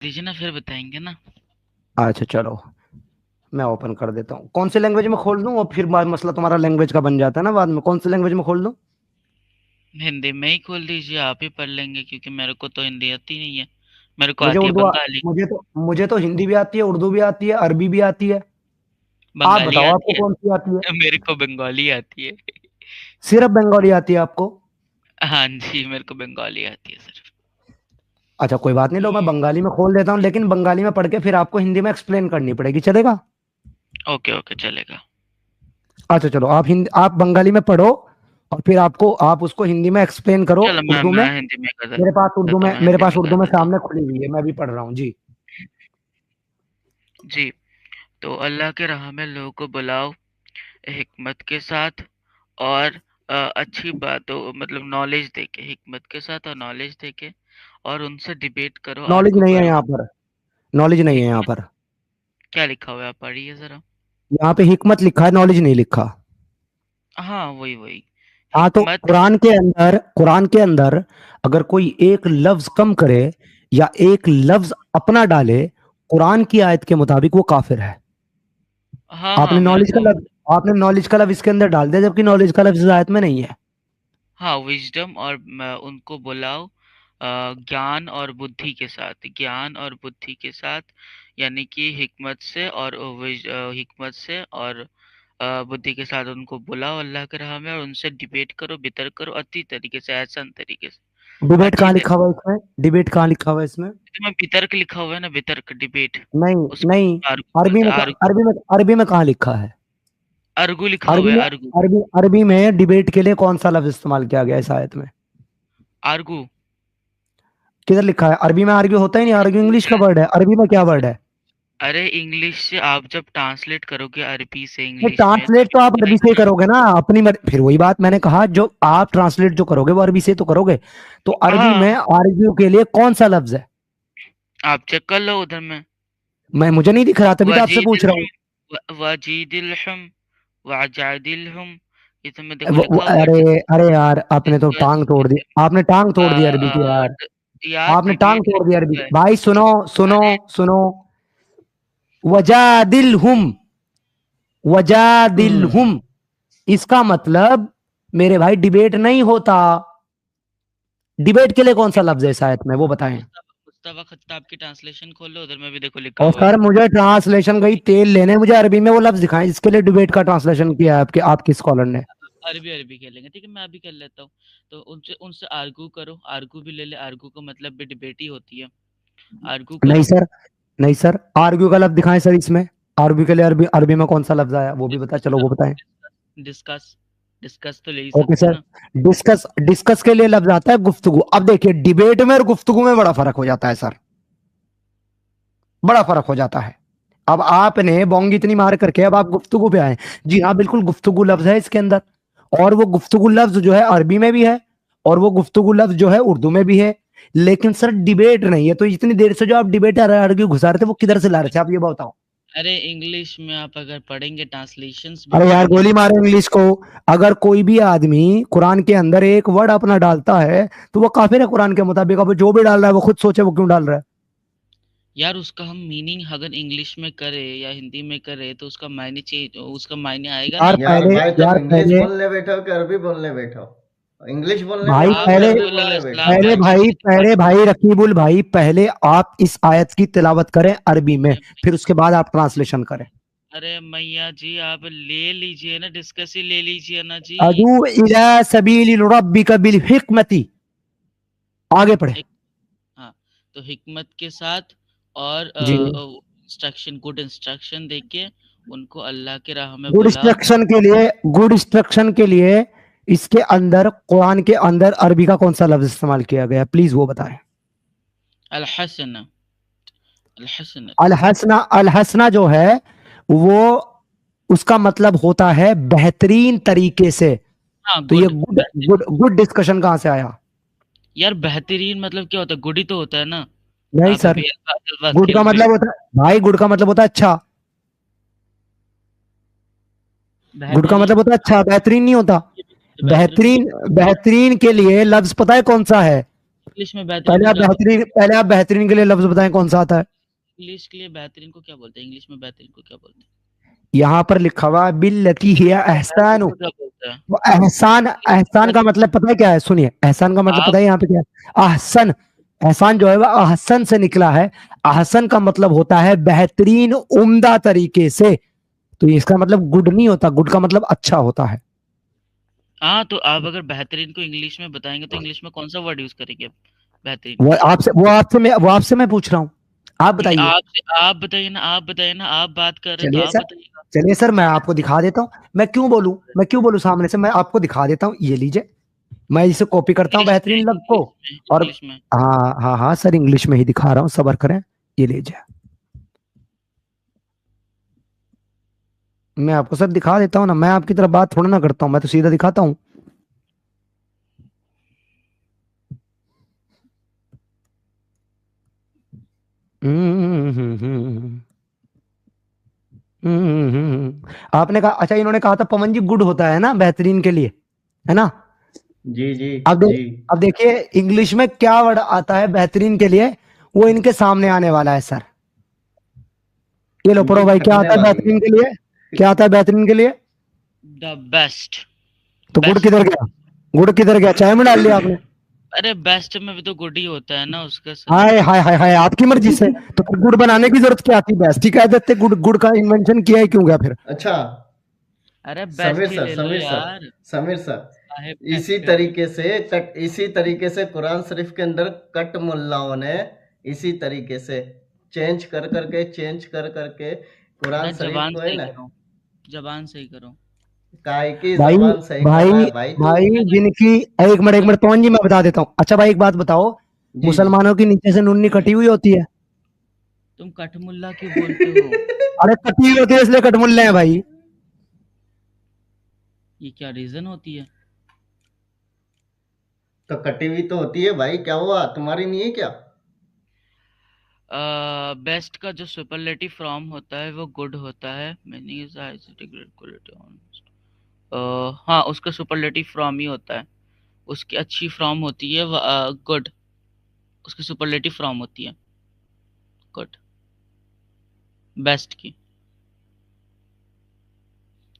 दीजिए ना, फिर बताएंगे ना। अच्छा चलो, मैं ओपन कर देता हूँ। कौन सी लैंग्वेज में खोल दूँ, और फिर मसला तुम्हारा लैंग्वेज का बन जाता है ना बाद में। कौन सी लैंग्वेज में खोल दूँ? हिंदी में ही खोल दीजिए, आप ही पढ़ लेंगे क्योंकि मेरे को तो हिंदी आती नहीं है। मेरे को मुझे आती है उर्दू बंगाली। मुझे तो हिंदी भी आती है, उर्दू भी आती है, अरबी भी आती है। आप बंगाली बताओ आपको आती है। कौन सी आती है? मेरे को बंगाली आती है। सिर्फ बंगाली आती है आपको? हाँ जी, मेरे को बंगाली आती है सर। अच्छा कोई बात नहीं, लो मैं बंगाली में खोल देता हूँ, लेकिन बंगाली में पढ़ के फिर आपको हिंदी में एक्सप्लेन करनी पड़ेगी, चलेगा? ओके ओके, चलेगा। अच्छा चलो, आप बंगाली में पढ़ो, और फिर आप उसको हिंदी में एक्सप्लेन करो चलो मैं उर्दू में। मैं हिंदी में कर देता हूँ, मेरे हिंदी पास में कर उर्दू में देता हूँ। सामने खुली हुई है, मैं भी पढ़ रहा हूँ जी। जी। तो अल्लाह के राह में लोगों को बुलाओ, हिकमत के साथ और अच्छी बातों मतलब नॉलेज देके, हिकमत के साथ और नॉलेज देके, और उनसे डिबेट करो, नॉलेज आर्गू नहीं है करो। यहाँ पर। नॉलेज नहीं है यहाँ हिकमत पर। क्या लिखा हुआ है, आप पढ़िए जरा। यहाँ पे हिकमत लिखा है, नॉलेज नहीं लिखा। हाँ, वही वही। हाँ तो हिकमत। कुरान के अंदर अगर कोई एक लफ्ज कम करे या एक लफ्ज अपना डाले, कुरान की आयत के मुताबिक वो काफिर है। हाँ हाँ, मेरे को। आपने नॉलेज का लफ्ज इसके अंदर डाल दिया, जबकि नॉलेज का लफ्ज इस आयत में नहीं है। हाँ, विजडम और उनको बुलाओ, ज्ञान और बुद्धि के साथ, ज्ञान और बुद्धि के साथ, यानी कि हिकमत से और हिकमत से और बुद्धि के साथ उनको बुलाओ अल्लाह के राह में, और उनसे डिबेट करो, बितर करो अच्छी तरीके से, आसान तरीके से। डिबेट अच्छी कहाँ लिखा तरीके हुआ है इसमें? डिबेट कहाँ लिखा हुआ है इसमें? में वितर्क लिखा हुआ है ना, वितर्क डिबेट। नहीं उसको नहीं। आर्गू आर्गू अरबी में कहाँ लिखा है? अर्गू लिखा अरबी हुआ है, में अर्गू। अरबी में डिबेट के लिए कौन सा लफ्ज इस्तेमाल किया गया है इस आयत में? आर्गू। किधर लिखा है? अरबी में आर्ग्यू होता ही नहीं, आर्ग्यू इंग्लिश का वर्ड है, अरबी में क्या वर्ड है? अरे इंग्लिश से आप जब ट्रांसलेट करोगे अरबी से नहीं, इंग्लिश में ट्रांसलेट तो आप अरबी से ही करोगे ना अपनी फिर वही बात मैंने कहा, जो आप ट्रांसलेट जो करोगे वो अरबी से तो करोगे। तो अरबी हाँ, में आर्ग्यू के लिए कौन सा लफ्ज है? आप चेक कर लो उधर में। मुझे नहीं दिख रहा, तभी तो आपसे पूछ रहा हूँ। वजीदिलहुम वजादिलहुम, ये तो मैं देखो लिखा हुआ है। अरे अरे यार, आपने तो डिस्कस। टांग तोड़ दी, आपने टांग तोड़ दी अरबी की यार। यार आपने टांग डिबेट तोड़ दी लिखा अरबी हुआ की। है। भाई सुनो, सुनो, अरे। सुनो। वजादिलहुम, वजादिलहुम, इसका मतलब मेरे भाई डिबेट नहीं होता। डिबेट के लिए कौन सा लफ्ज है शायद में, वो बताएं। मुस्तफा मुस्तफा खत्ताब की ट्रांसलेशन खोल लो, उधर में भी देखो लिखा और हुआ है। सर मुझे ट्रांसलेशन गई तेल लेने, मुझे अरबी में वो लफ्ज दिखाएं जिसके लिए डिबेट का ट्रांसलेशन किया है आपके स्कॉलर ने। अरबी अरबी खेलेंगे, ठीक है, मैं अभी कर लेता हूँ। तो उनसे उनसे आर्गू करो, आर्गू भी ले ले, आर्गू का मतलब भी डिबेट ही होती है। आर्गू नहीं करो। सर, नहीं सर, आर्ग्यू का लफ्ज दिखाएं सर इसमें। आर्ग्यू के लिए अरबी अरबी में कौन सा लफ्ज आया वो भी बता, चलो वो बताएं। डिस्कस। डिस्कस तो ले ही ओके सकते हैं सर। ना। डिस्कस डिस्कस के लिए लफ्ज आता है गुफ्तगू। अब देखिए, डिबेट में और गुफ्तगू में बड़ा फर्क हो जाता है सर, बड़ा फर्क हो जाता है। अब आपने बोंग इतनी मार करके अब आप गुफ्तगू पे आए। जी हाँ, बिल्कुल गुफ्तगू लफ्ज है इसके अंदर, और वो गुफ्तगू लफ्ज जो है अरबी में भी है, और वो गुफ्तगू लफ्ज जो है उर्दू में भी है। लेकिन सर डिबेट नहीं है, तो इतनी देर से जो आप डिबेट आर्ग्यू घुसा रहे थे वो किधर से ला रहे थे, आप ये बताओ। अरे इंग्लिश में आप अगर पढ़ेंगे, ट्रांसलेशंस भी अरे यार पढ़ेंगे गोली ना। मारो इंग्लिश को। अगर कोई भी आदमी कुरान के अंदर एक वर्ड अपना डालता है तो वो काफिर है कुरान के मुताबिक। अब जो भी डाल रहा है वो खुद सोचे वो क्यों डाल रहा है। यार उसका हम मीनिंग अगर इंग्लिश में करे या हिंदी में करे तो उसका मायने चेंज, उसका मायने आएगा यार ना। यार पहले भाई, तुम यार इंग्लिश पहले बोलने बैठो कि अरबी बोलने बैठो? इंग्लिश बोलने भाई बैठो कि पहले अरबी अब्दुल्ला बोलने बैठो? इस्लाम भाई मैंने पहले पढ़ा। भाई रकीबुल भाई, पहले आप इस आयत की तिलावत करें अरबी में, फिर उसके बाद आप ट्रांसलेशन करें। अरे मैया जी, आप ले लीजिए ना, डिस्कस ही ले लीजिए ना जी। अदू इला सबील रब्बिका बिल हिकमती, आगे पढ़े। एक। हाँ। तो हिकमत के साथ और जी। इंस्ट्रक्शन, गुड इंस्ट्रक्शन देके उनको अल्लाह के राह में गुड बुलाओ। इंस्ट्रक्शन के लिए, गुड इंस्ट्रक्शन के लिए इसके अंदर, कुरान के अंदर अरबी का कौन सा लफ्ज इस्तेमाल किया गया, प्लीज वो बताएं। अल हसन। अल हसन। अल हसना, अल हसना जो है वो, उसका मतलब होता है बेहतरीन तरीके से। हाँ, तो ये good good good good discussion कहां से आया? यार बेहतरीन मतलब क्या होता है, गुड ही तो होता है ना। नहीं आप सर, अभी अल्फाज अल्फाज गुड का खेल रहे मतलब होता है भाई, गुड का मतलब होता है अच्छा। हो। गुड का बेहतरीन। मतलब होता है अच्छा, बेहतरीन नहीं होता। बेहतरीन तो बेहतरीन, बेहतरीन के लिए लफ्ज पता है कौन सा है? इंग्लिश में बेहतरीन को क्या बोलते पहले आप बेहतरीन के लिए लफ्ज बताएं कौन सा आता है। हैं? इंग्लिश के लिए बेहतरीन को क्या बोलते हैं? इंग्लिश में बेहतरीन को क्या बोलते हैं? यहाँ पर लिखा हुआ बिल्लती हिया बेहतरीन एहसान। को क्या बोलते हैं? वो एहसान, एहसान का मतलब पता है क्या है? सुनिए, एहसान का मतलब आप पता है यहाँ पे क्या है? अहसन। एहसान जो है वो अहसन से निकला है। अहसन का मतलब होता है बेहतरीन, उम्दा तरीके से। तो इसका मतलब गुड नहीं होता, गुड का मतलब अच्छा होता है। हाँ, तो आप अगर बेहतरीन को इंग्लिश में बताएंगे तो इंग्लिश में कौन सा वर्ड यूज करेंगे आप बेहतरीन के साथ? वो आपसे मैं पूछ रहा हूँ, आप नहीं, बताइए। आप बताइए ना, आप बताइए ना, आप बात कर रहे हैं तो चलिए आप सर, बताइएगा। चलिए सर, मैं आपको दिखा देता हूँ। मैं क्यों बोलूँ सामने से? मैं आपको दिखा देता हूँ, ये लीजिए। मैं इसे कॉपी करता हूँ इंग्लिश में, बेहतरीन लफ्ज को। इंग्लिश में, और इंग्लिश में। हाँ हाँ हाँ सर, इंग्लिश में ही दिखा रहा हूँ, सब्र करें। ये लीजिए, मैं आपको सर दिखा देता हूँ ना, मैं आपकी तरफ बात थोड़ा ना करता हूँ, मैं तो सीधा दिखाता हूँ। आपने कहा, अच्छा इन्होंने कहा था पवन जी गुड होता है ना बेहतरीन के लिए, है ना? जी जी अब जी। अब देखिए इंग्लिश में क्या वर्ड आता है बेहतरीन के लिए, वो इनके सामने आने वाला है सर। ये लो इनकी पढ़ो भाई, क्या फटने आता है वाली है। बेहतरीन के लिए? क्या आता है बेहतरीन के लिए? The best. तो गुड़ बेस्ट। किधर गया? गुड़ किधर गया? चाय में डाल दिया आपने? अरे बेस्ट में भी तो गुड ही होता है ना उसका सर। हाय हाय हाय हाय, आपकी मर्जी से। तो फिर गुड़ बनाने की जरूरत क्या थी? बेस्ट ही कह देते, गुड़ गुड़ का इन्वेंशन किया ही क्यों गया फिर? अच्छा, अरे समीर बेस्ट ही सर, ले लो समीर सर, यार। समीर सर, साहेब बेस्ट। इसी तरीके से कुरान शरीफ के अंदर कट मुल्लाओं ने इसी तरीके से चेंज कर करके कुरान मैं शरीफ जबान को है सही ना, करो, जबान सही करो। काय की भाई जबान सही कर भाई रहा है भाई तू। भाई, जिनकी, एक मिनट पवन जी, मैं बता देता हूँ। अच्छा भाई एक बात बताओ, जी जी। मुसलमानों की नीचे से नूनी कटी हुई होती है? तुम कठमुल्ला क्यों बोलते हो? अरे कटी हुई होती है इसलिए कटमुल्ले हैं भाई। ये क्या रीजन होती है? तो कटी हुई तो होती है भाई, क्या हुआ, तुम्हारी नहीं है क्या? बेस्ट का जो सुपरलेटिव फॉर्म होता है वो गुड होता है। Meaning is great quality on. हाँ, उसका सुपरलेटिव फॉर्म ही होता है। उसकी अच्छी फॉर्म होती है गुड। उसकी सुपरलेटिव फॉर्म होती है गुड, बेस्ट की।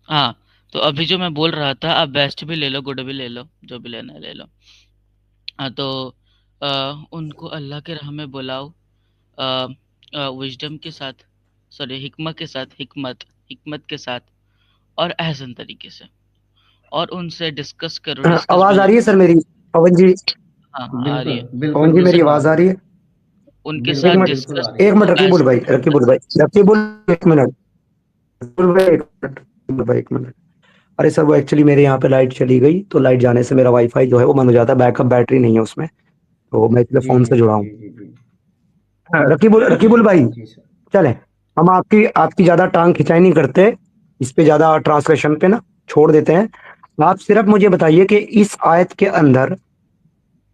हाँ, तो अभी जो मैं बोल रहा था, आप बेस्ट भी ले लो, गुड भी ले लो, जो भी लेना है ले लो। हाँ, तो उनको अल्लाह के राह में बुलाओ, विजडम के साथ, सॉरी हिकमत के साथ, हिकमत के साथ और एहसन तरीके से। और उनसे डिस्कस करो, डिस्कस आवाज आ बोले रही है तो। सर मेरी? पवन जी, हाँ हाँ, आ रही बिल्कुल है। पवन बिल्कुल जी उनसे मेरी बिल्कुल आ आवाज आ रही रही है। है? उनके एक साथ बिल्कुल मिनट, बिल्कुल डिस्कस आ रही है। एक मिनट करो रकीबुल भाई, एहसन तरीके रकीबुल से। भाई, रकीबुल, एक मिनट, रकीबुल भाई एक मिनट, रकीबुल भाई एक मिनट। अरे सर वो एक्चुअली मेरे यहाँ पे लाइट चली गई, तो लाइट जाने से मेरा वाईफाई जो है वो बंद हो जाता है, बैकअप बैटरी नहीं है उसमें, तो मैं इसलिए जी फोन जी से जुड़ा जी हूँ। जी जी जी। रकीबुल, रकीबुल भाई, जी सर। चले, हम आपकी आपकी ज्यादा टांग खिंचाई नहीं करते, इस पे ज्यादा ट्रांसलेशन पे ना छोड़ देते हैं। आप सिर्फ मुझे बताइए कि इस आयत के अंदर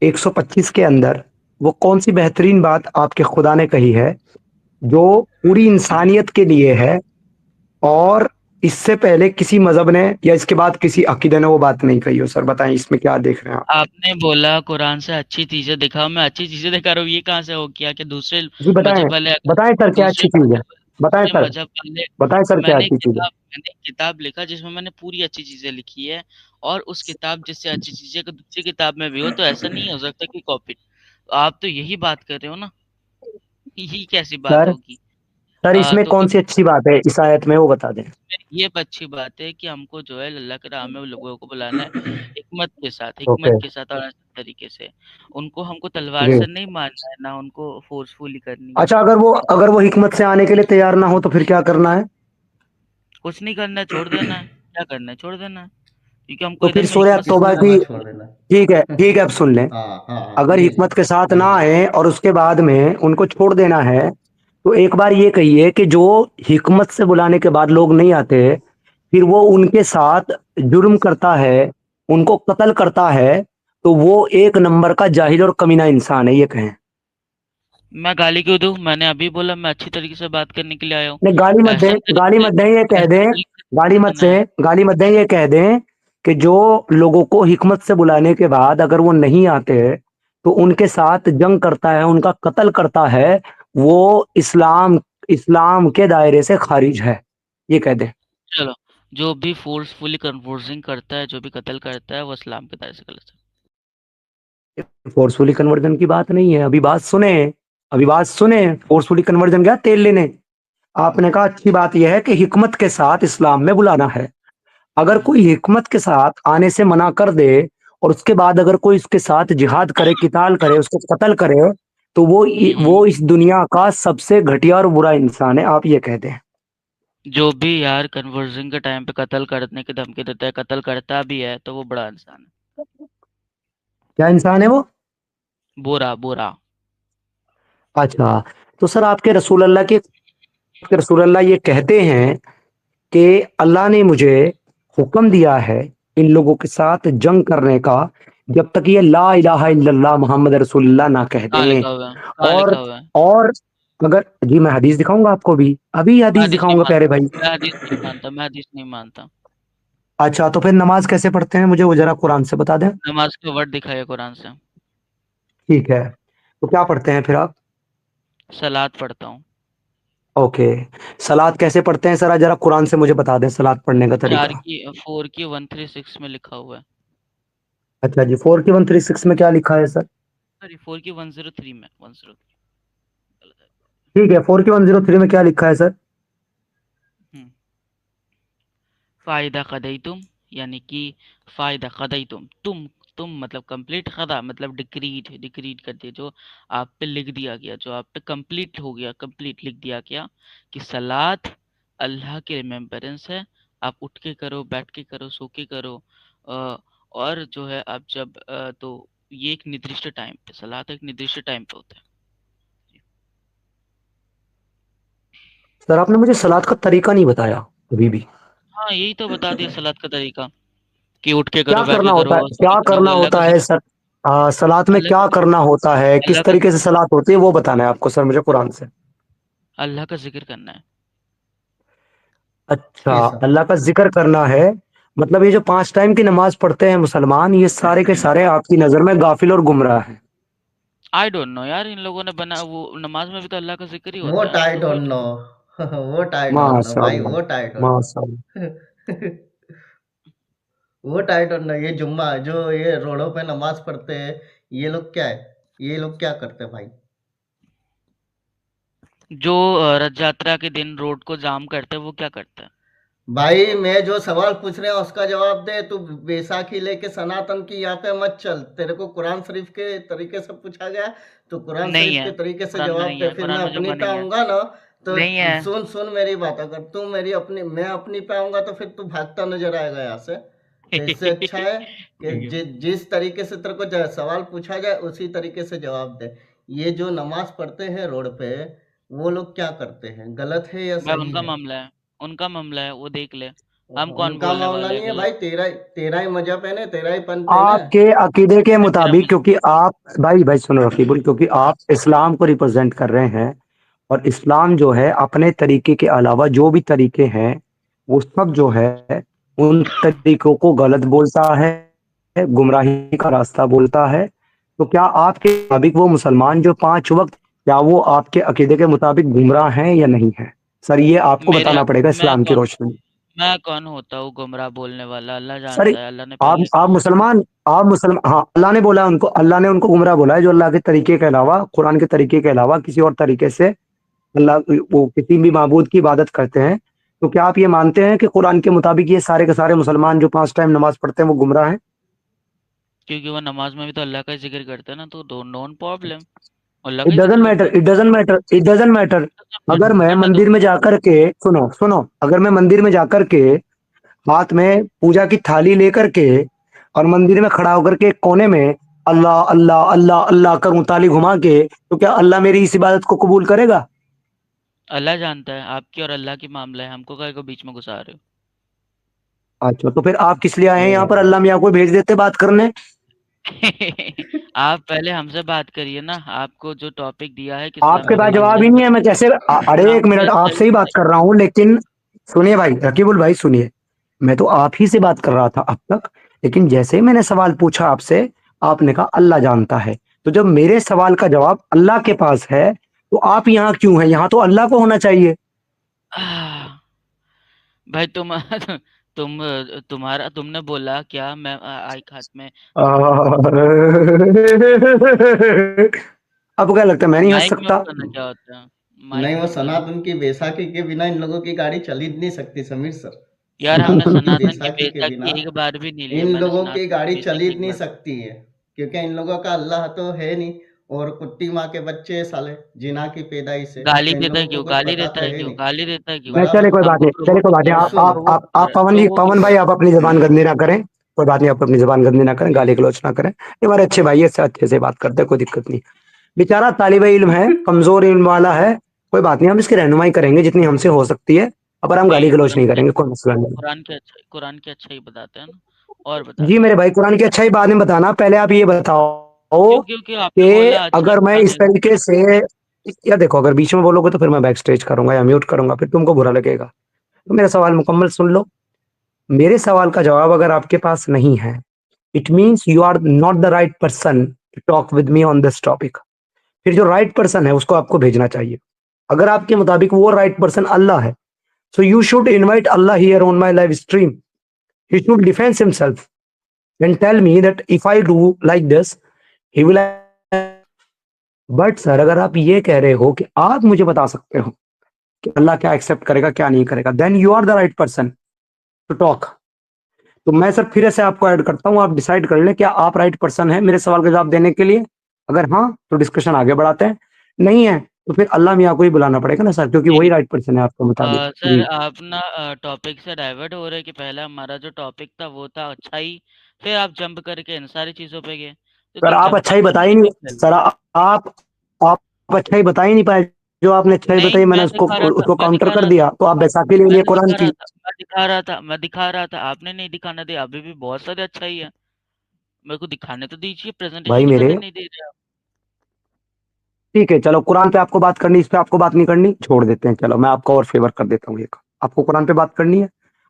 125 के अंदर वो कौन सी बेहतरीन बात आपके खुदा ने कही है जो पूरी इंसानियत के लिए है, और इससे पहले किसी मजहब ने या इसके बाद किसी अकीदे ने वो बात नहीं कही हो? सर बताएं इसमें क्या देख रहे हैं आप? आपने बोला कुरान से अच्छी चीजें दिखाओ, मैं अच्छी चीजें दिखा रहा हूँ। ये कहाँ से हो गया कि दूसरे जी बताएं, मजहब वाले अगर बताएं सर क्या दूसरे अच्छी चीज है? मजहब बताएं दूसरे सर, मजहब वाले बताएं सर क्या अच्छी चीज है? मैंने किताब लिखा जिसमें मैंने पूरी अच्छी चीजें लिखी है। और उस किताब जिससे अच्छी चीजें को दूसरी किताब में भी हो तो ऐसा नहीं हो सकता कि कॉपी। आप तो यही बात कर रहे हो ना। ये कैसी बात सर, होगी? सर इसमें तो कौन सी अच्छी बात है इस आयत में, वो बता दें। ये अच्छी बात है कि हमको जो है अल्लाह के राह में लोगों को बुलाना है, ओके, हिकमत के साथ और ऐसे तरीके से। उनको हमको तलवार जी। से नहीं मारना है, ना उनको फोर्सफुली करनी है। अच्छा, अगर वो हिकमत से आने के लिए तैयार ना हो तो फिर क्या करना है? कुछ नहीं करना है, छोड़ देना है। क्या करना है? छोड़ देना है, क्योंकि तो हमको इधर फिर में सूरह हिकमत से किसने तौबा बुलाना की, बोला है। छोड़ देना? ठीक है अब सुन लें। हाँ हाँ हाँ, अगर प्लीज हिकमत के साथ ना प्लीज। आए और उसके बाद में उनको छोड़ देना है, तो एक बार ये कहिए कि जो हिकमत से बुलाने के बाद लोग नहीं आते, फिर वो उनके साथ जुर्म करता है, उनको कत्ल करता है, तो वो एक नंबर का जाहिल और कमीना इंसान है, ये कहें। मैं गाली क्यों दूं? मैंने अभी बोला मैं अच्छी तरीके से बात करने के लिए आया हूँ। नहीं गाली मत ऐसा दें, गाली तरीके मत दें, ये से कह ऐसा दें, तरीके से करना है। गाली मत दें, ये कह दें कि जो लोगों को हिकमत से बुलाने के बाद अगर वो नहीं आते तो उनके साथ जंग करता है, उनका कत्ल करता है, वो इस्लाम इस्लाम के दायरे से खारिज है, ये कह दें। चलो, जो भी फोर्सफुली कन्वर्जिंग करता है, जो भी कत्ल करता है, वो इस्लाम के दायरे से गलत है। फोर्सफुली कन्वर्जन की बात नहीं है, अभी बात सुने, अभी बात सुने। फोर्सफुली कन्वर्जन गया तेल लेने, आपने कहा अच्छी बात यह है कि हिकमत के साथ इस्लाम में बुलाना है। अगर कोई हिकमत के साथ आने से मना कर दे और उसके बाद अगर कोई इसके साथ जिहाद करे, किताल करे, उसको कत्ल करे, तो वो इस दुनिया का सबसे घटिया और बुरा इंसान है, आप ये कहते हैं। जो भी यार कन्वर्जिंग के टाइम पे कत्ल करने की धमकी देता है, कत्ल करता भी है, तो वो बड़ा इंसान है। क्या इंसान है वो? बुरा बुरा। अच्छा, तो सर आपके रसूल अल्लाह ये कहते हैं कि अल्लाह ने मुझे हुक्म दिया है इन लोगों के साथ जंग करने का, जब तक ये ला इलाहा इल्लल्लाह मोहम्मद रसूलुल्लाह ना कह कहाँ दें। लिखा हुआ है? कहाँ और लिखा हुआ है? और अगर जी मैं हदीस दिखाऊंगा आपको, भी अभी मैं हदीस हदीस नहीं दिखाऊंगा प्यारे मानता। भाई। मैं हदीस नहीं मानता। मैं हदीस नहीं मानता। अच्छा, तो फिर नमाज कैसे पढ़ते हैं, मुझे वो जरा कुरान से बता दें। नमाज के वर्ड दिखाइए कुरान से। ठीक है, तो क्या पढ़ते हैं फिर आप? सलात पढ़ता हूँ। ओके, सलाद कैसे पढ़ते हैं सर, जरा कुरान से मुझे बता दें सलाद पढ़ने का चार तरीका। की 4 की 136 में लिखा हुआ है। अच्छा जी, 4 की 136 में क्या लिखा है सर? सॉरी, 4 की 103 में 103। गलत है। ठीक है, 4 की 103 में क्या लिखा है सर? हम्म। फ़ाइदा क़दैतुम, यानी कि फ़ाइदा क़दैतुम, तुम मतलब कंप्लीट, क़दा मतलब डिक्रीड, डिक्रीड कर दिया, जो आप पे लिख दिया गया, जो आप पे कंप्लीट हो गया, कंप्लीट लिख दिया गया कि सलात अल्लाह की रिमेम्बरेंस है। आप उठ के करो, बैठ के करो, सो के करो। और जो है आप जब तो ये एक निर्दिष्ट टाइम पे, सलात एक निर्दिष्ट टाइम पे होता है। सर आपने मुझे सलाद का तरीका नहीं बताया अभी भी। हाँ, यही तो बता दिया सलात का तरीका, कि उठ के क्या करो, बैठ करना के होता करो, है, सो क्या के करो, करना वो अल्लाह का होता है ज़िक्र। सर? सलाद में अल्लाह क्या का करना होता है, किस अल्लाह का तरीके से सलाद होती है, वो बताना है आपको सर मुझे कुरान से। अल्लाह का ज़िक्र करना है। अच्छा, जी सर। अल्लाह का जिक्र करना है। मतलब ये जो 5 टाइम की नमाज पढ़ते हैं मुसलमान, ये सारे के सारे आपकी नजर में गाफिल और गुमराह हैं। आई डोंट नो यार, इन लोगों ने बना वो नमाज में भी तो अल्लाह का ज़िक्र ही होता वोट है, आई तो डोंट फिर know. What I don't know भाई, माशाल्लाह, वोट आई डोंट माशाल्लाह। Know. What I don't know. ये जुम्मा जो ये रोडों पे नमाज पढ़ते हैं, ये लोग क्या है, ये लोग क्या करते हैं भाई? जो रथ यात्रा के दिन रोड को जाम करते हैं, वो क्या करता है? भाई मैं जो सवाल पूछ रहे हैं उसका जवाब दे तू। बैसाखी लेके सनातन की यहाँ पे मत चल। तेरे को कुरान शरीफ के तरीके से पूछा गया, तो कुरान नहीं शरीफ है, के तरीके से कुरान में जवाब नहीं दे। है, फिर कुरान मैं में अपनी जुम्मा पे नहीं है। आऊंगा ना, तो नहीं है। सुन सुन मेरी बात। अगर तू मेरी अपनी, मैं अपनी पे आऊंगा तो फिर तू भागता नजर आएगा यहाँ से। तो इससे अच्छा है कि ठीक है। जिस तरीके से तेरे को सवाल पूछा जाए उसी तरीके से जवाब दे। ये जो नमाज पढ़ते हैं रोड पे, वो लोग क्या करते हैं, गलत है या भाई सही उनका है? मामला है, उनका मामला है, वो देख ले। हम कौन उनका बोलने मामला वाले नहीं हैं है गलत? भाई, तेरा ही मजहब है ना, तेरा ही पंथ है ना। आपके अकीदे के भाई तेरा मुताबिक, मन। क्योंकि आप भाई भाई सुनो रकीबुल, क्योंकि आप इस्लाम को रिप्रेजेंट कर रहे हैं, और इस्लाम जो है अपने तरीके के अलावा जो भी तरीके हैं वो सब जो है उन तरीकों को गलत बोलता है, गुमराही का रास्ता बोलता है। तो क्या आपके मुताबिक वो मुसलमान जो 5 वक्त, क्या वो आपके अकीदे के मुताबिक गुमराह हैं या नहीं है? सर ये आपको मेरे बताना पड़ेगा मैं इस्लाम की कौन रोशनी में। मैं कौन होता हूँ गुमराह बोलने वाला? अल्लाह सर जानता है, अल्लाह ने पहले। आप मुसलमान, आप मुसलमान, हाँ अल्लाह ने बोला है उनको, अल्लाह ने उनको गुमराह बोला है जो अल्लाह के तरीके के अलावा, कुरान के तरीके के अलावा किसी और तरीके से अल्लाह, वो किसी भी माबूद की इबादत करते हैं। तो क्या आप ये मानते हैं कि कुरान के मुताबिक ये सारे के सारे मुसलमान जो 5 टाइम नमाज पढ़ते हैं वो गुमराह हैं? क्योंकि वो नमाज में भी तो अल्लाह का ही जिक्र करते हैं ना, तो दो नॉन प्रॉब्लम, अल्लाह इट का ही डजंट जिक्र मैटर, करते हैं। It doesn't matter, it doesn't matter. अगर मैं करने दो। मंदिर में जाकर के, सुनो सुनो, अगर मैं मंदिर में जाकर के हाथ में पूजा की थाली लेकर के और मंदिर में खड़ा होकर के एक कोने में अल्लाह अल्लाह अल्लाह अल्लाह करूं ताली घुमा के, तो क्या अल्लाह मेरी इस इबादत को कबूल करेगा? अल्लाह जानता है आपकी और अल्लाह की मामला है, हमको काहे को बीच में घुसा रहे हो? अच्छा, तो फिर आप किस लिए आए हैं यहाँ पर? ओ, अल्लाह मियाँ को भेज देते बात करने। आप पहले हमसे बात करिए ना, आपको जो टॉपिक दिया है कि इस्लाम आपके में पास जवाब अल्लाह ही नहीं का है, मैं कैसे अरे एक इस्लाम में मिनट, आपसे ही बात कर रहा हूँ लेकिन, सुनिए भाई रकीबुल भाई सुनिए, मैं तो आप ही से बात कर रहा था अब तक, लेकिन जैसे ही मैंने सवाल पूछा आपसे, आपने कहा अल्लाह जानता है। तो जब मेरे सवाल का जवाब अल्लाह के पास है तो आप यहाँ क्यों हैं? यहाँ तो अल्लाह को होना चाहिए। आह, भाई तुम्हारा तुमने बोला क्या मैं आई खात में अब क्या लगता है मैं नहीं हंस माइक म्यूट सकता? करना क्या होता है? माइक नहीं, वो म्यूट करना। सनातन की बैसाखी के बिना इन लोगों की गाड़ी चल ही नहीं सकती समीर सर। यार हमने सनातन की सनातन की बैसाखी के बिना बैसाखी एक बार भी नहीं लिया, इन मैंने लोगों की सनातन की गाड़ी चल ही बैसाखी एक नहीं बार। सकती है, क्योंकि इन लोगों का अल्लाह तो है नहीं, और कुट्टी माँ के बच्चे साले जिना की पैदाइश से, गाली तो इन देता है लोगों को क्यों? कुछ पता तो है नहीं। गाली देता है क्यों? नहीं, चले बराबर। कोई बात हमको नहीं, चले कोई बात नहीं। प्रोवोक और आप सुन, आप प्रोवोक आप कर आप रहा है, पवन जी, प्रोवोक पवन कर भाई रहा आप अपनी जबान गंदी ना करें। कोई बात नहीं, आप अपनी जबान गंदी ना करें, गाली गलौज ना करें। ये हमारे अच्छे भाई है, इससे अच्छे से बात करते हैं, कोई दिक्कत नहीं। बेचारा तालिब इल्म है, कमजोर इल्म वाला है, कोई बात नहीं, हम इसकी रहनुमाई करेंगे जितनी हमसे हो सकती है, पर हम गाली नहीं, गलौज नहीं करेंगे, कोई मसला नहीं। कुरान की अच्छाई बताते हैं ना, और जी बताते हैं। मेरे भाई, कुरान की अच्छाई बाद में बताना, पहले आप ये बताओ क्यों क्यों क्यों आपने कि बोला अच्छा अगर मैं बता इस देता हूँ। तरीके से, या देखो अगर बीच में बोलोगे तो फिर मैं बैक स्टेज करूंगा या म्यूट करूंगा, फिर तुमको बुरा लगेगा। तो मेरा सवाल मुकम्मल सुन लो। मेरे सवाल का जवाब अगर आपके पास नहीं है, it means you are not the right person to talk with me on this topic. फिर जो राइट पर्सन है उसको आपको भेजना चाहिए। अगर आपके मुताबिक वो राइट पर्सन अल्लाह है, so you should invite Allah here on my live stream. He should defence himself and tell me that if I do like this he will. But sir, अगर आप ये कह रहे हो कि आप मुझे बता सकते हो कि अल्लाह क्या एक्सेप्ट करेगा क्या नहीं करेगा, then you are the right person to talk. तो मैं सर फिर से आपको ऐड करता हूं, आप डिसाइड कर लें क्या आप राइट पर्सन है मेरे सवाल का जवाब देने के लिए। अगर हाँ तो डिस्कशन आगे बढ़ाते हैं, नहीं है तो फिर अल्लाह मियाँ को ही बुलाना पड़ेगा ना सर, क्योंकि वही नहीं, राइट पर्सन है आपके मुताबिक सर जी। आप ना टॉपिक से डाइवर्ट हो रहे हैं कि पहला हमारा जो टॉपिक था वो था अच्छाई, फिर आप जंप करके इन सारी चीजों पे गए, तो सर आप अच्छा जंपिंग ही बता ही जंपिंग नहीं, मत करिए। सर आप अच्छा ही बता ही नहीं पाए। जो आपने अच्छाई नहीं, बताई मैंने उसको उसको मैं काउंटर दिखा कर रहा था, दिया, तो आप बैसाखी ले लिए कुरान की। मैं दिखा रहा था, आपने नहीं दिखाना दिया, अभी भी बहुत सारे अच्छाई है, मेरे को दिखाने तो दीजिए, प्रेजेंटेशन भाई ही मेरे, करने नहीं दे रहे आप। ठीक है चलो, कुरान पे आपको बात करनी, इस पे आपको बात नहीं करनी, छोड़ देते हैं। चलो मैं आपको और फेवर कर देता हूँ एक, आपको कुरान पे बात करनी है,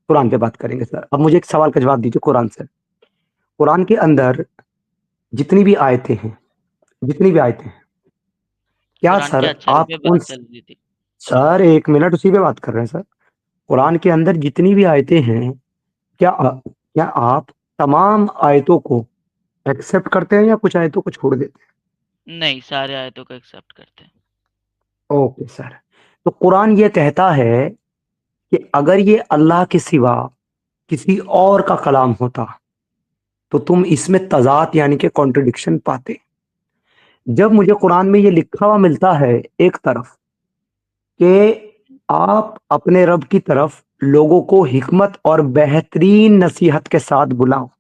कुरान पे बात करेंगे सर। अब मुझे एक सवाल का जवाब दीजिए कुरान से। कुरान के अंदर जितनी भी आयतें हैं, जितनी भी आयतें हैं, क्या कुरान सर की अच्छाई आप पे उन, बात चल रही थी। सर एक मिनट उसी पे बात कर रहे हैं सर। कुरान के अंदर जितनी भी आयतें हैं, क्या आप तमाम आयतों को एक्सेप्ट करते हैं या कुछ आयतों को छोड़ देते नहीं, सारे आयतों को एक्सेप्ट करते हैं। हैं? Okay sir. तो कुरान ये कहता है कि अगर ये अल्लाह के सिवा किसी और का कलाम होता तो तुम इसमें तजाद यानी कि कॉन्ट्रडिक्शन पाते। जब मुझे कुरान में ये लिखा हुआ मिलता है एक तरफ कि आप अपने रब की तरफ लोगों को हिकमत और बेहतरीन नसीहत के साथ बुलाओ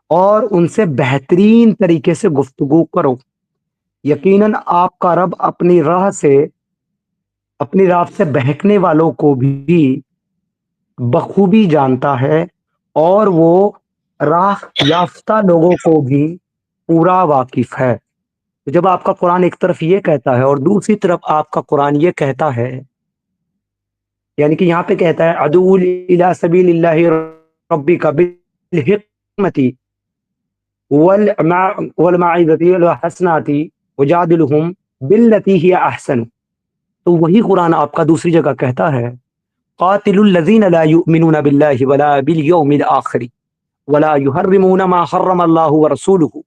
और उनसे बेहतरीन तरीके से गुफ्तगू करो, यकीनन आपका रब अपनी राह से बहकने वालों को भी बखूबी जानता है और वो राह याफ्ता लोगों को भी पूरा वाकिफ है। तो जब आपका कुरान एक तरफ ये कहता है और दूसरी तरफ आपका कुरान ये कहता है, यानी कि यहाँ पे कहता है अदूल इला सबीलिल्लाहि रब्बिका बिल हिकमति वल वल मौइज़ति वल हसनाति वजादिलहुम बिल्लती हिय अहसन। तो वही कुरान आपका दूसरी जगह कहता है कातिलुल लज़ीना ला युमिनूना बिल्लाहि वला बिल यौमिल आखिर वला युहर्रिमूना मा हर्रमल्लाहु व रसूलुहु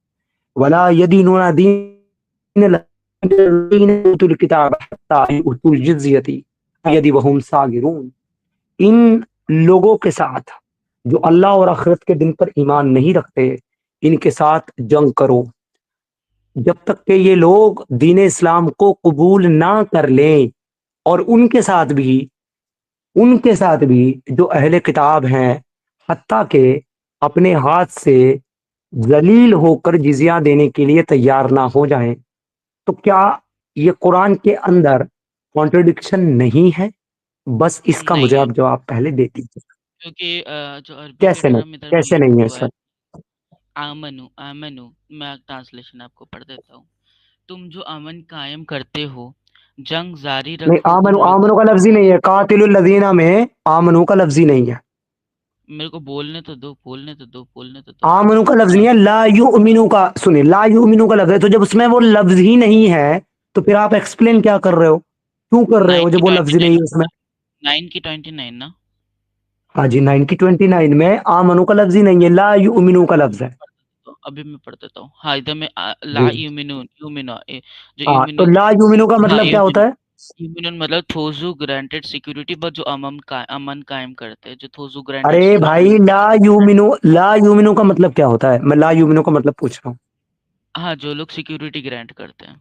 वला यदीनूना दीनल लज़ीना उतुल किताब हत्ता युअतुल जिज़्यति यदि वहुम सागिरून। इन लोगों के साथ जो अल्लाह और आखिरत के दिन पर ईमान नहीं रखते, इनके साथ जंग करो जब तक कि ये लोग दीन इस्लाम को कबूल ना कर लें। और उनके साथ भी जो अहले किताब हैं, हत्ता के अपने हाथ से जलील होकर जिजिया देने के लिए तैयार ना हो जाएं। तो क्या ये कुरान के अंदर कॉन्ट्रडिक्शन नहीं है? बस इसका नहीं मुझे है, आप जवाब पहले दे दीजिए। क्योंकि जो अरबी कैसे नहीं, लिटरम इधर में कैसे यूज नहीं है हुआ है, सर? आमनु आमनु, मैं ट्रांसलेशन आपको पढ़ देता हूँ। तुम जो अमन कायम करते हो, जंग जारी नहीं, रखो आमनु उन लोगों आमनु का के लफ्ज ही साथ। नहीं है, कातिलुल लजीना में आमनु का लफ्ज ही नहीं है। मेरे को बोलने तो दो, बोलने तो दो, बोलने तो दो। आमनु का लफ्ज नहीं है, ला युमिनु का, सुनिए, ला युमिनु का लफ्ज है, तो जब उसमें वो लफ्ज ही नहीं है तो फिर आप एक्सप्लेन क्या कर रहे हो, क्यों कर रहे 9 हो की जब वो लफ्ज ही नहीं 29 है उसमें? 9 की 29 ना? हाँ जी, 9 की 29 में आमनु का लफ्ज ही नहीं है, ला युमिनु का लफ्ज है। तो अभी मैं पढ़ देता हूँ। हाँ, इधर में ला जी, यूमिनून, जो हाँ, तो यूमिनून। ला युमिनु का हाँ, मतलब क्या होता है? यूमिनून मतलब थोजू ग्रांटेड सिक्योरिटी, बट जो अमन कायम करते हैं, जो थोजू ग्रांटेड अरे सिक्योरिटी। भाई, ला युमिनु का मतलब क्या होता है? मैं ला युमिनु का मतलब पूछ रहा हूँ। हाँ, जो लोग सिक्योरिटी ग्रांट करते हैं।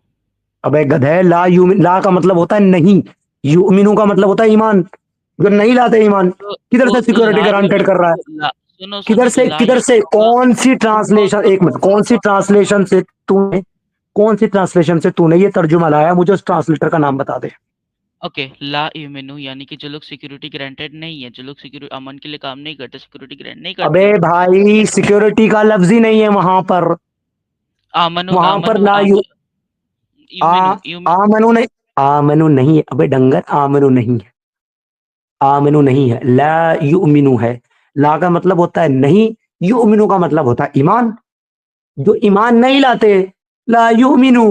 अबे गधे, ला का मतलब होता है नहीं, युमिनु का मतलब होता है ईमान। जो नहीं लाते ईमान, किधर से तो सिक्योरिटी ला गारंटेड कर रहा है? सुनो किधर सुनो, तो से, ला किधर से, यूमिनून का कौन सी सुनो ट्रांसलेशन, तो एक मिनट, कौन सी ट्रांसलेशन से तूने, कौन सी ट्रांसलेशन से तूने ये तर्जुमा लाया? मुझे उस ट्रांसलेटर का नाम बता दे। ओके, ला यूमिनू यानी कि जो लोग सिक्योरिटी ग्रांटेड नहीं है, जो लोग सिक्योरिटी अमन के लिए काम नहीं करते, सिक्योरिटी ग्रांट नहीं अबे करते। भाई, सिक्योरिटी का लफ्ज ही नहीं है वहां पर। आमनु वहां पर आमनु ला आम यू, आ यूमिनू यूमिनू आमनु नहीं, आमनु नहीं है, अबे डंगर, आमनु नहीं है, आमनु नहीं है, ला युमिनु है। ला का मतलब होता है नहीं, युमिनु का मतलब होता है ईमान। जो ईमान नहीं लाते, ला युमिनु,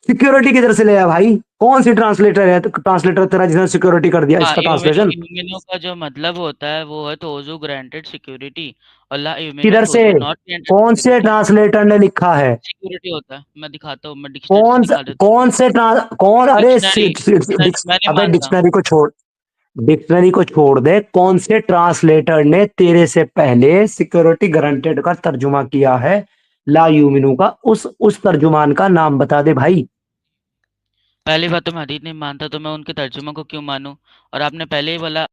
सिक्योरिटी किधर से ले आया भाई? कौन सी ट्रांसलेटर है, ट्रांसलेटर तेरा जिसने सिक्योरिटी कर दिया हाँ, इसका ट्रांसलेशन? यूमिनो का जो मतलब होता है वो है थोजो ग्रांटेड सिक्योरिटी, और ला यूमिनो किधर से, थोजो नॉट ग्रांटेड कौन से सिक्योरिटी। ट्रांसलेटर ने लिखा है? सिक्योरिटी होता है, मैं दिखाता हूँ, मैं डिक्शनरी से दिखा देता हूँ। कौन से कौन, अरे डिक्शनरी डिक्शनरी मैं नहीं अबे मानता। डिक्शनरी को छोड़, डिक्शनरी को छोड़ दे, कौन से ट्रांसलेटर ने तेरे से पहले सिक्योरिटी गारंटेड का तर्जुमा किया है ला यूमिनु का? उस तर्जुमान का नाम बता दे भाई। पहली बात तो मैं हदीस नहीं मानता, तो मैं उनके तर्जुमा को क्यों मानूं? और आपने पहले ही बोला।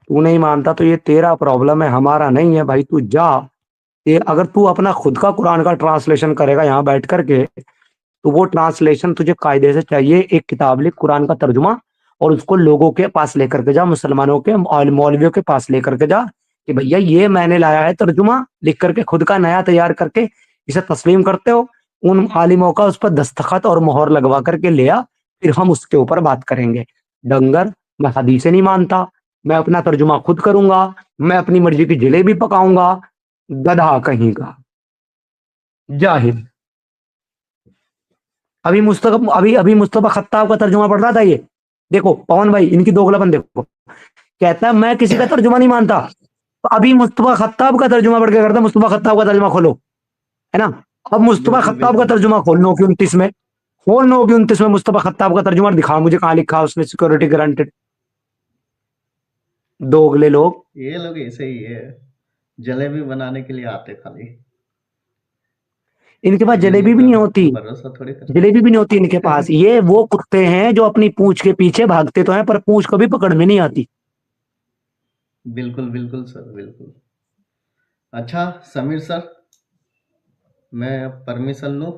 तू नहीं मानता तो ये तेरा प्रॉब्लम है, हमारा नहीं है भाई। तू जा, ये अगर तू अपना खुद का कुरान का ट्रांसलेशन करेगा यहाँ बैठ करके, तो वो ट्रांसलेशन तुझे कायदे से चाहिए। एक किताब लिख कुरान का तर्जुमा, और उसको लोगों के पास लेकर के जा, मुसलमानों के मौलवियों के पास लेकर के जा कि भैया ये मैंने लाया है तर्जुमा, लिख करके खुद का नया तैयार करके इसे तस्लीम करते हो। उन आलिमों का उस पर दस्तखत और मोहर लगवा करके ले आ, फिर हम उसके ऊपर बात करेंगे। डंगर, मैं हदीसें नहीं मानता, मैं अपना तर्जुमा खुद करूंगा, मैं अपनी मर्जी की जलेबी पकाऊंगा। गधा कहीं का, जाहिल। अभी अभी मुस्तफा खत्ताब का तर्जुमा पढ़ रहा था ये। देखो पवन भाई, इनकी दोगलापन देखो। कहता है मैं किसी का तर्जुमा नहीं मानता, तो अभी मुस्तफा खत्ताब का तर्जुमा पढ़ के करता है। मुस्तफा खत्ताब का तर्जुमा खोलो, है ना? अब मुस्तफा बिल्कुल खत्ताब का बिल्कुल। तर्जुमा खोल 9 की 29 में, खोल 9 की 29 में मुस्तफा खत्ताब का तर्जुमा, दिखा मुझे कहाँ लिखा है उसने सिक्योरिटी गारंटेड। दोगले लोग। ये लोग ऐसे ही है, जलेबी बनाने के लिए आते खाली। इनके पास इनके जलेबी भी ऊपर नहीं होती, भरोसा थोड़ी जलेबी भी नहीं होती इनके करते। पास। ये वो कुत्ते हैं जो अपनी पूंछ के पीछे भागते तो हैं, पर पूंछ कभी पकड़ में नहीं आती। बिल्कुल बिल्कुल सर, बिल्कुल। अच्छा समीर सर, मैं परमिशन लूँ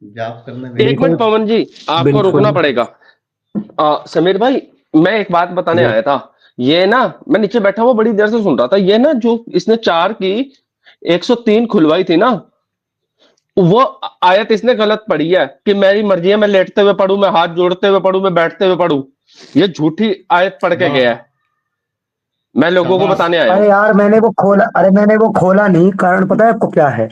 जॉब करने एक भेजना मिनट बिल्कुल, है? पवन जी, आपको रुकना बिल्कुल। पड़ेगा। समीर भाई, मैं एक बात बताने जी, आया था। ये ना, मैं नीचे बैठा हुआ बड़ी देर से सुन रहा था। ये ना, जो इसने 4 की 103 खुलवाई थी ना, वो आयत इसने गलत पढ़ी है कि मेरी मर्जी है, मैं लेटते हुए पढ़ूं, मैं हाथ जोड़ते हुए पढ़ूं, मैं बैठते हुए पढ़ूं। ये झूठी आयत पढ़ के गया वाह, है। मैं लोगों को शाबाश। बताने आया हूं। अरे यार, मैंने वो खोला, अरे मैंने वो खोला नहीं, कारण पता है आपको क्या है?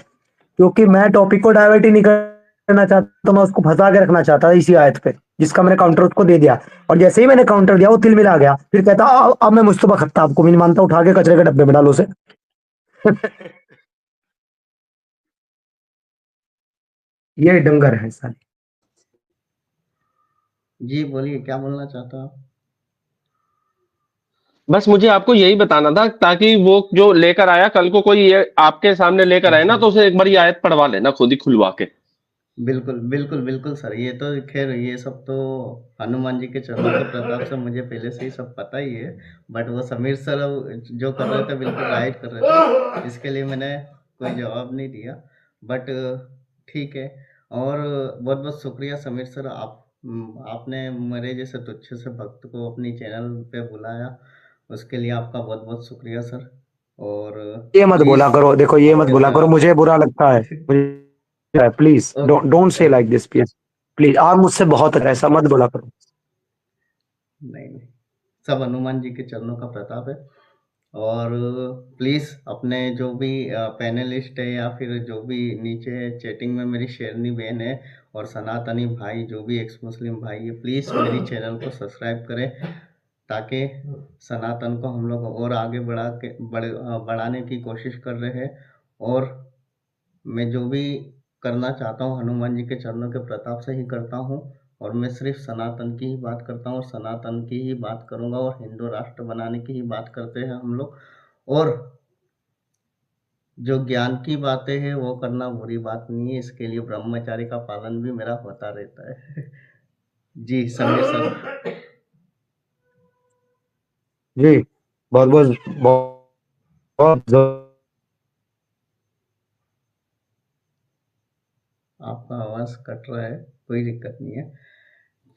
क्योंकि मैं टॉपिक को डाइवर्ट ही नहीं करना चाहता, तो मैं उसको फंसा के रखना चाहता था इसी आयत पे, जिसका मैंने काउंटर उसको दे दिया। और जैसे ही मैंने काउंटर दिया, वो तिल मिला गया। फिर कहता अब मैं मुस्तफा खत्ताब को भी नहीं मानता, उठा के कचरे के डब्बे में डालो उसे। ये डंगर है साले। जी बोलिए, क्या बोलना चाहते हो आप? बस मुझे आपको यही बताना था, ताकि वो जो लेकर आया कल को, कोई ये आपके सामने लेकर आए ना, जी, तो उसे एक बार ये आयत पढ़वा लेना खुद ही खुलवा के। बिल्कुल बिल्कुल बिल्कुल सर। ये तो खैर, ये सब तो हनुमान जी के चरणों के प्रताप से मुझे पहले से ही सब पता ही है। बट वो समीर सर जो कर रहे थे बिल्कुल राइट कर रहे थे, इसके लिए मैंने कोई जवाब नहीं दिया। बट ठीक है। और बहुत बहुत शुक्रिया समीर सर, आपने मेरे जैसे तुच्छ से भक्त को अपनी चैनल पे बुलाया, उसके लिए आपका बहुत बहुत शुक्रिया सर। और ये मत बोला प्लीज़ करो, देखो ये मत आपके बोला करो, साथ मुझे बुरा लगता है मुझे। Please okay don't say okay. Like this please, please. आप मुझसे बहुत ऐसा मत बोला करो। नहीं नहीं, सब हनुमान जी के चरणों का प्रताप है। और प्लीज़ अपने जो भी पैनलिस्ट है या फिर जो भी नीचे चैटिंग में मेरी शेरनी बहन है और सनातनी भाई जो भी एक्स मुस्लिम भाई है, प्लीज़ मेरी चैनल को सब्सक्राइब करें, ताकि सनातन को हम लोग और आगे बढ़ाने की कोशिश कर रहे हैं। और मैं जो भी करना चाहता हूँ हनुमान जी के चरणों के प्रताप से ही करता हूँ, और मैं सिर्फ सनातन की ही बात करता हूँ और सनातन की ही बात करूँगा, और हिंदू राष्ट्र बनाने की ही बात करते हैं हम लोग। और जो ज्ञान की बातें हैं वो करना बुरी बात नहीं है, इसके लिए ब्रह्मचारी का पालन भी मेरा होता रहता है। जी समीर सर। जी, बहुत बहुत बहुत बहुत आपका आवाज़ कट रहा है, कोई दिक्कत नहीं है।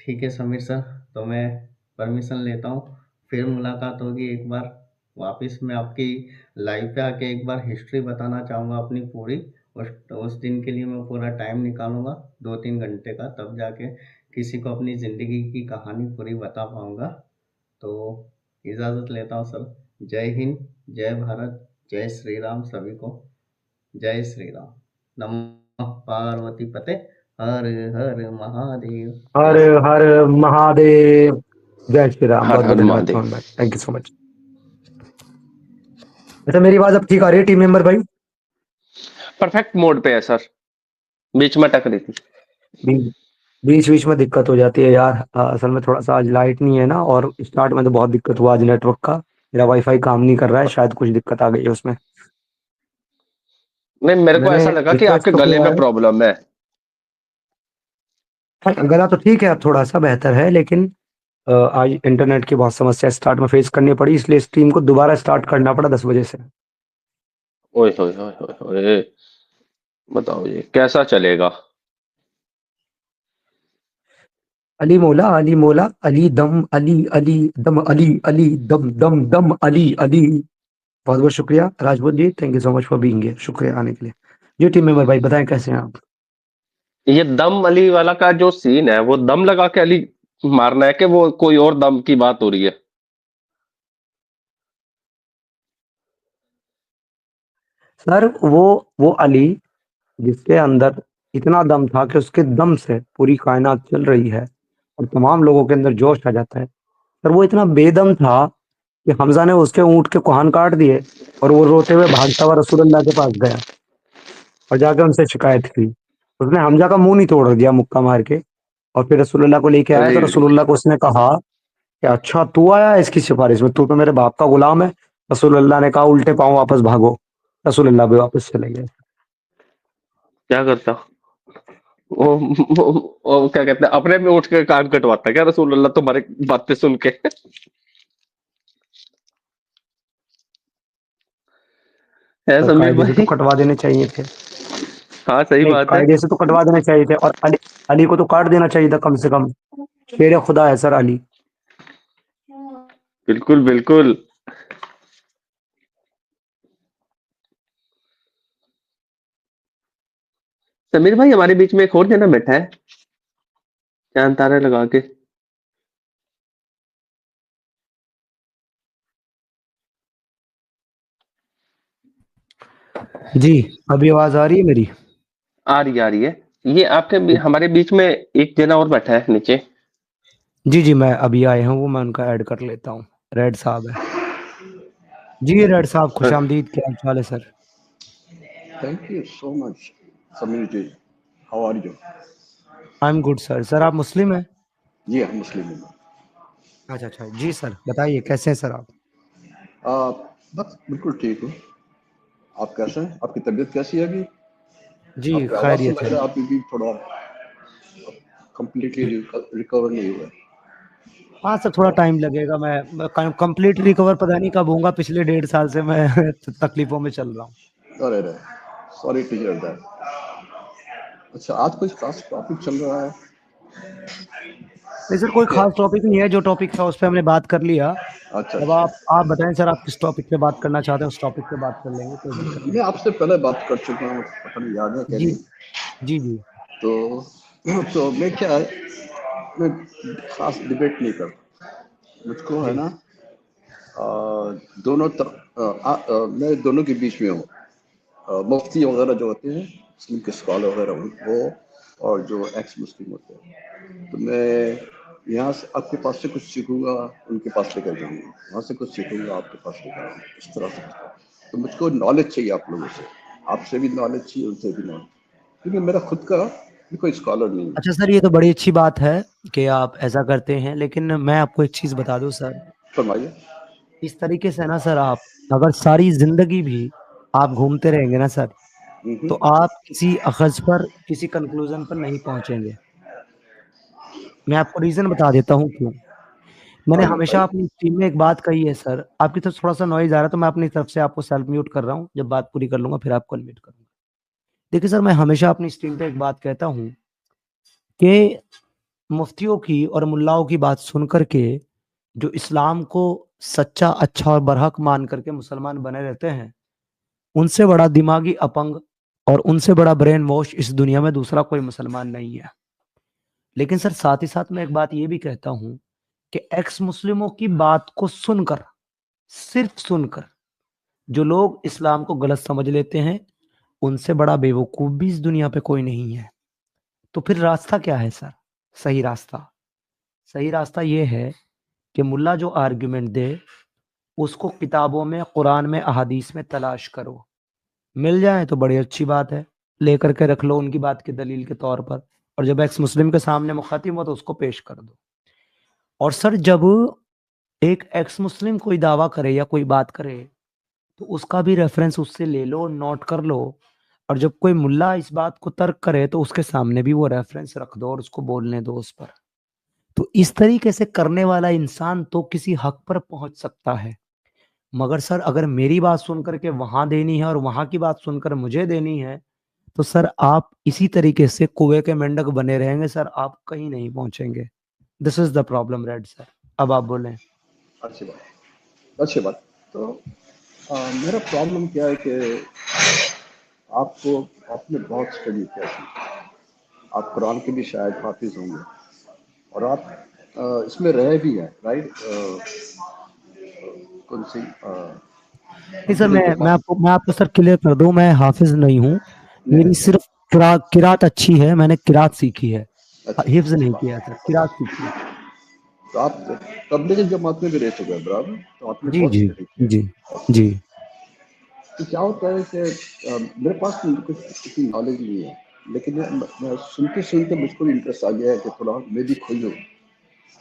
ठीक है समीर सर, तो मैं परमिशन लेता हूँ, फिर मुलाकात होगी एक बार वापस। मैं आपकी लाइव पे आके एक बार हिस्ट्री बताना चाहूँगा अपनी पूरी। उस दिन के लिए मैं पूरा टाइम निकालूंगा, 2-3 घंटे का, तब जाके किसी को अपनी ज़िंदगी की कहानी पूरी बता पाऊँगा। तो इजाज़त लेता हूँ सर। जय हिंद, जय भारत, जय श्री राम सभी को। जय श्री राम। नमः पार्वती पते, हर हर महादेव। हर जय श्री हर महादेव। जय श्री राम। हर बहुत बहुत हर धन्यवाद महादेव। पवन भाई, थैंक यू सो मच। अच्छा, मेरी आवाज अब ठीक आ रही है टीम मेंबर भाई? परफेक्ट मोड पे है सर, बीच में टक रही थी। बीच बीच में दिक्कत हो जाती है यार। असल में थोड़ा सा आज लाइट नहीं है ना, और स्टार्ट में तो बहुत दिक्कत हुआ आज नेटवर्क का। मेरा वाईफाई काम नहीं कर रहा है, शायद कुछ दिक्कत आ गई है उसमें। नहीं, मेरे को मैंने ऐसा लगा कि रिक्वेस्ट आपके तो गले किया में है। प्रॉब्लम है। गला तो ठीक है, अब थोड़ा सा बेहतर है, लेकिन आज इंटरनेट की बहुत समस्या स्टार्ट में फेस करनी पड़ी, इसलिए स्ट्रीम को दोबारा स्टार्ट करना पड़ा 10 बजे से। ओए होए होए होए होए, बताओ ये कैसा चलेगा। अली मौला, अली मौला, अली दम, अली अली दम, अली अली दम दम दम, अली अली। बहुत बहुत शुक्रिया Rajput ji, thank you so much for being here, शुक्रिया आने के लिए। जी टीम मेंबर भाई बताएं कैसे हैं आप? ये दम अली वाला का जो सीन है, वो दम लगा के अली मारना है कि वो कोई और दम की बात हो रही है? सर वो अली जिसके अंदर इतना दम था कि उसके दम से पूरी कायनात चल रही है और तमाम लोगों के अंदर जोश आ जाता है, सर वो इतना बेदम था कि हमजा ने उसके ऊंट के कान काट दिए और वो रोते हुए भागता हुआ रसूलुल्लाह के पास गया और जाके उनसे शिकायत की। उसने हमजा का मुंह नहीं तोड़ दिया मुक्का मार के, और फिर रसूलुल्लाह को लेके आया, तो अरे रसूलुल्लाह को उसने कहा कि अच्छा तू आया है इसकी सिफारिश में, तू तो मेरे बाप का गुलाम है। रसूलुल्लाह ने कहा उल्टे पांव वापस भागो। रसूलुल्लाह भी वापस चले गए। क्या करता वो, वो क्या कहते हैं, अपने में उठ के कान कटवाता क्या रसूलुल्लाह तुम्हारे बातें सुन के? है पर समीर कायदे से तो भाई। कटवा देने चाहिए थे। हाँ सही नहीं, बात है। कायदे से तो कटवा देने चाहिए थे, और अली अली को तो काट देना चाहिए था कम से कम। शेर खुदा है सर अली। बिल्कुल बिल्कुल। समीर भाई, हमारे बीच में एक और जना बैठा है, चांद तारे लगा के। जी, अभी आवाज आ रही है मेरी? आ रही है। ये हमारे बीच में एक जना और बैठा है नीचे। जी जी, मैं अभी आए हूँ, वो मैं उनका ऐड कर लेता हूँ। रेड साहब है। जी रेड साहब, खुश आमदीद, क्या हाल चाल है sir? Thank you so much, Samir ji. How are you? I am good sir. Sir आप मुस्लिम हैं? जी हम मुस्लिम हैं। अच्छा अच्छा, जी सर बताइए कैसे हैं सर आप? बस बिल्कुल ठीक हूँ। आप कैसे हैं? आपकी तबीयत कैसी है अभी? जी आपकी आवाज़ से खैरियत लग है। रहा है आप अभी थोड़ा कंप्लीटली रिकवर नहीं हुआ है। हाँ सर, थोड़ा टाइम लगेगा। मैं कंप्लीट रिकवर पता नहीं कब होऊंगा, पिछले 1.5 साल से मैं तकलीफों में चल रहा हूँ। अरे रे, सॉरी टू हियर दैट। अच्छा, आज कोई खास टॉपिक चल रहा है नहीं सर, कोई क्या? खास टॉपिक नहीं है, जो टॉपिक था उस पर हमने बात कर लिया। अच्छा अब अच्छा। आप बताएं सर, आप किस टॉपिक पे बात करना चाहते हैं, उस टॉपिक पे बात कर लेंगे, कोई दिक्कत नहीं। मैं आपसे पहले बात कर चुका हूँ, पता नहीं याद है क्या जी नहीं। जी जी। तो तो मैं क्या है, मैं खास डिबेट नहीं करता। मुझको है जी ना, दोनों मैं दोनों के बीच में हूँ। मुफ्ती वगैरह जो होते हैं, मुस्लिम के स्कॉलर वगैरह वो, और जो एक्स मुस्लिम होते हैं, तो मैं यहाँ से आपके पास से कुछ सीखूंगा, उनके पास लेकर जाऊंगा, वहाँ से कुछ सीखूंगा, आपके पास लेकर आऊंगा, इस तरह से। तो मुझको नॉलेज चाहिए आप लोगों से, आपसे भी नॉलेज चाहिए, उनसे भी नॉलेज, क्योंकि मेरा खुद का भी कोई स्कॉलर नहीं है। अच्छा सर, ये तो बड़ी अच्छी बात है कि आप ऐसा करते हैं, लेकिन मैं आपको एक चीज बता दूं सर, फरमाइए। इस तरीके से ना सर, आप अगर सारी जिंदगी भी आप घूमते रहेंगे ना सर, तो आप किसी अखज पर, किसी कंक्लूजन पर नहीं पहुंचेंगे। मैं आपको रीजन बता देता हूँ क्यों। मैंने हाँ हमेशा बताइए। अपनी टीम में एक बात कही है सर, आपकी तरफ थोड़ा सा नॉइज आ रहा है, तो मैं अपनी तरफ से आपको सेल्फ म्यूट कर रहा हूँ, जब बात पूरी कर लूंगा फिर आपको अनम्यूट करूंगा। देखिए सर, मैं हमेशा अपनी स्ट्रीम पे एक बात कहता हूँ कि मुफ्तियों की और मुल्लाओं की बात सुन करके जो इस्लाम को सच्चा, अच्छा और बरहक मान करके मुसलमान बने रहते हैं, उनसे बड़ा दिमागी अपंग और उनसे बड़ा ब्रेन वॉश इस दुनिया में दूसरा कोई मुसलमान नहीं है। लेकिन सर साथ ही साथ मैं एक बात ये भी कहता हूं कि एक्स मुस्लिमों की बात को सुनकर, सिर्फ सुनकर जो लोग इस्लाम को गलत समझ लेते हैं, उनसे बड़ा बेवकूफ भी इस दुनिया पे कोई नहीं है। तो फिर रास्ता क्या है सर? सही रास्ता, सही रास्ता ये है कि मुल्ला जो आर्ग्यूमेंट दे उसको किताबों में, कुरान में, अहादीस में तलाश करो। मिल जाए तो बड़ी अच्छी बात है, लेकर के रख लो उनकी बात की दलील के तौर पर, और जब एक्स मुस्लिम के सामने मुखातिब हो तो उसको पेश कर दो। और सर जब एक एक्स मुस्लिम कोई दावा करे या कोई बात करे, तो उसका भी रेफरेंस उससे ले लो, नोट कर लो। और जब कोई मुल्ला इस बात को तर्क करे तो उसके सामने भी वो रेफरेंस रख दो और उसको बोलने दो उस पर। तो इस तरीके से करने वाला इंसान तो किसी हक पर पहुंच सकता है। मगर सर अगर मेरी बात सुन करके वहां देनी है और वहां की बात सुनकर मुझे देनी है, तो सर आप इसी तरीके से कुएं के मेंढक बने रहेंगे सर, आप कहीं नहीं पहुंचेंगे। This is the problem red sir. अब आप बोलें। अच्छी बात, अच्छी बात। तो मेरा प्रॉब्लम क्या है कि आपको, आपने बहुत स्टडी किया है, आप कुरान के भी शायद हाफिज होंगे, और आप इसमें रहे भी हैं, राइट? कौन सी नहीं सर, अब्दुल्ला के पास। मैं आपको सर क्लियर कर दूं, मैं हाफिज नहीं हूँ। नहीं, मेरी सिर्फ किरात अच्छी है, मैंने किरात सीखी है, अच्छा हिफ्ज नहीं किया सर, किरात सीखी है। तो आप तबलीगी जमात में भी रह चुके हैं, बराबर, तो आपने जी बहुत जी स्टडी किया जी है। जी तो क्या होता है कि मेरे पास तो कुछ इतनी नॉलेज नहीं है, लेकिन मैं सुनते सुनते मुझको भी इंटरेस्ट आ गया है कि थोड़ा मैं भी खोलूँ,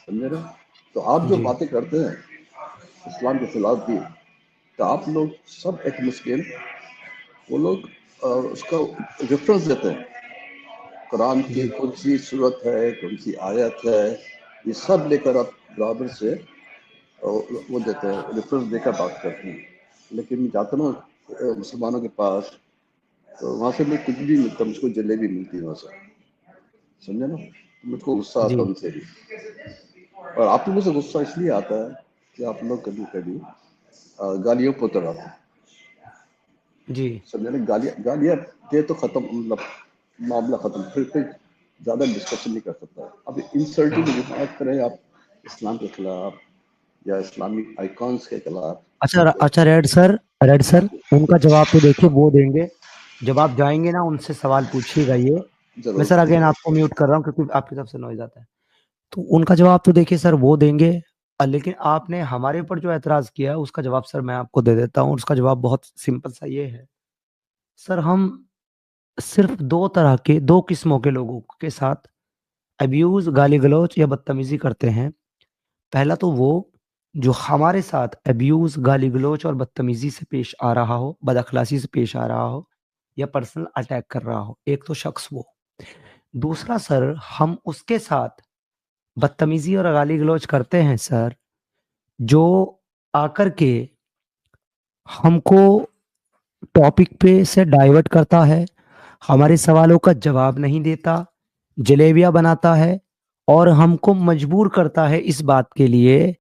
समझे ना? तो आप जो जी बातें करते हैं इस्लाम के खिलाफ भी, तो आप लोग सब एक मुस्लिम, वो लोग उसका रेफरेंस देते हैं, कुरान की जी कौन सी सूरत है, कौन सी आयत है, ये सब लेकर आप बराबर से वो देते हैं, रेफरेंस देकर बात करते हैं। लेकिन जाता ना मुसलमानों के पास, तो वहाँ से मैं कुछ भी मिलता, मुझको जलेबी मिलती है वहाँ से, समझे ना? तो मुझको गुस्सा आता जी है उनसे भी, और आप लोगों से गुस्सा इसलिए आता है कि आप लोग कभी कभी गालियों को उतर आते हैं, जी समझे ना? गालियाँ गालियाँ दे तो खत्म, मतलब मामला खत्म, फिर ज़्यादा डिस्कशन नहीं कर सकता। अब इंसल्टिंग बात करें आप इस्लाम के खिलाफ या इस्लामिक आइकॉन्स के खिलाफ, अच्छा तो अच्छा, रेड सर उनका जवाब तो देखिए वो देंगे, जब आप जाएंगे ना उनसे सवाल पूछिएगा ये। मैं जरूर सर अगेन जरूर। आपको म्यूट कर रहा हूँ क्योंकि आपकी तरफ से नॉइज आता है। तो उनका जवाब तो देखिए सर वो देंगे, लेकिन आपने हमारे ऊपर जो एतराज किया है उसका जवाब सर मैं आपको दे देता हूँ। उसका जवाब बहुत सिंपल सा ये है सर, हम सिर्फ दो किस्मों के लोगों के साथ अब्यूज, गाली गलौज या बदतमीजी करते हैं। पहला तो वो जो हमारे साथ अब्यूज, गाली गलौज और बदतमीजी से पेश आ रहा हो, बद अखलासी से पेश आ रहा हो या पर्सनल अटैक कर रहा हो, एक तो शख्स वो। दूसरा सर, हम उसके साथ बदतमीजी और गाली गलौज करते हैं सर, जो आकर के हमको टॉपिक पे से डाइवर्ट करता है, हमारे सवालों का जवाब नहीं देता, जलेबियाँ बनाता है और हमको मजबूर करता है इस बात के लिए